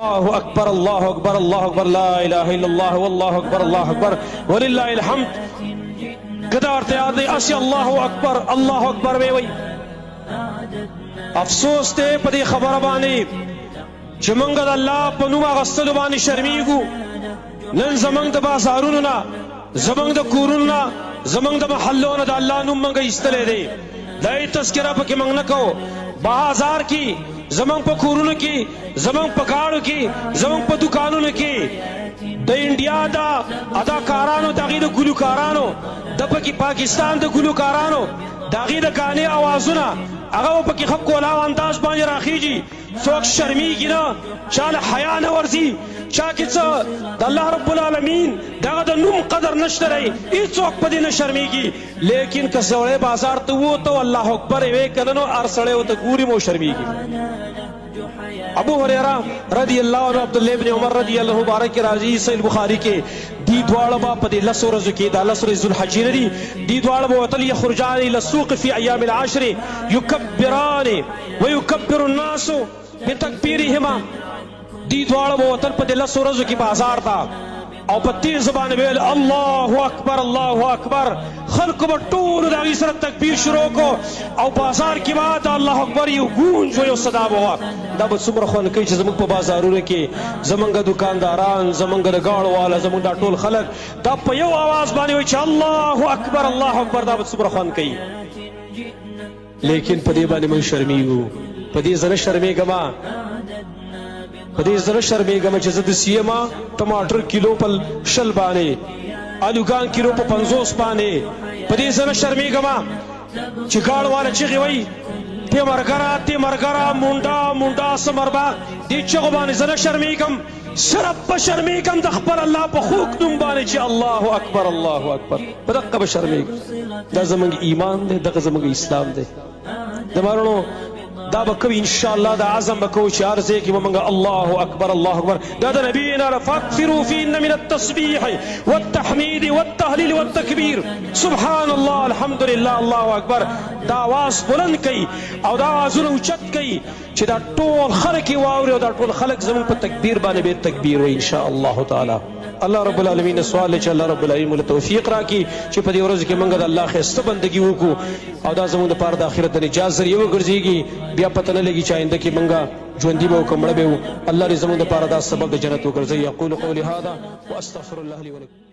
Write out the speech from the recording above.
الله اکبر الله اکبر الله اکبر لا اله الا الله والله اکبر الله اکبر ولله الحمد. کدا ورته یاد دی اسی الله اکبر الله اکبر وی وی. افسوس ته په دې خبره باندې چې موږ د الله په نوم اغوستلو باندې شرمېږو. نن زموږ د بازارونو نه، زموږ د کورونو نه، زموږ د محلو نه د الله نوم موږ ایستلی دی. دا یې تذکره پکې موږ نه کوو. بازار کې، زموږ په کورونو کې، زموږ په ګاړو کې، زموږ په دکانونو کې د انډیا د اداکارانو، د هغې د ګلوکارانو، د پکې پاکستان د ګلوکارانو د هغې د ګانې اوازونه هغه به پکې ښه کولاو انداز باندې راخیږي. څوک شرمېږي نه، چا له حیا نه ورځي، چا کې څه د الله رب العالمین دغه د نوم قدر نشته دی، هېڅوک په دې نه شرمېږي. لیکن که سړی بازار ته ووته الله اکبر یې وی که نه، نو هر سړی ورته ګوري مو شرمېږي. ابو هريره رضی الله عنه، عبدالله ابن عمر رضی الله مبارک راځي صحیح بخاري کې. دی دواړه به په دې 10 ورځو کې، دا 10 ورځې ذوالحجې نه دي، دی دواړه به وتل یخرجان الى السوق فی ایام العشر یکبران ویکبر الناس بتکبیرهما. دی دواړه به وتل په دې 10 ورځو کې بازار ته، او په تیز زبان ویل الله اکبر الله اکبر. خلکو به ټولو د هغې سره تکبیر شروع کو، او بازار کې به د الله اکبر یو ګونج و یو صدا به وه. دا به څومره خوند کوي چې زموږ په بازارونو کې زموږ دکانداران، زموږ د ګاړو والا، زموږ دا ټول خلک دا په یو آواز باندې وایي چې الله اکبر الله اکبر. دا به څومره خوند کوي. لیکن په دې باندې موږ شرمېږو. په دې زه نه شرمېږم، په دې زه نه شرمېږم چې زه د سیمه ټماټر کیلو په 20 باندې، الوګان کیلو په 50 باندې. په دې زه نه شرمېږم چې ګاړ والا چغې وایي تی مرګره تی مرګره، مونډا مونډا سمرباغ. دې چغو باندې زه نه شرمېږم، صرف به شرمېږم د خپل الله په خوږ نوم باندې چې الله اکبر الله اکبر. په دقه به شرمېږم. دا زموږ ایمان دی، دغه زموږ اسلام دی. د مارونو دا به کوي انشاءالله، دا عزم به کوو چې هر ځای کې به موږ الله اکبر الله اکبر. دا د نبي نه فاکثروا فیهن من التسبیح والتحمید والتهلیل والتکبیر سبحان الله الحمدلله الله اکبر. دا آواز بلند کوي او دا آوازونه اوچت کوي چې دا ټول خلک یې واوري، او دا ټول خلک زموږ په تکبیر باندې به تکبیر وایي انشاءالله تعالی. الله رب العالمین سوال چې الله رب العالمین له توفیق راکړي چې په دې ورځ کې موږ د الله ښایسته بندګي وکړو، او دا زموږ دپاره د آخرت د نجات ذریعه وګرځېږي. بیا پته نه لګي چې آینده کې موږ ژوندي به وو که مړه به وو. الله دې زموږ دپاره دا سبب د جنت وګرځوي. اقول قولي هذا واستغفر الله لي ولكم.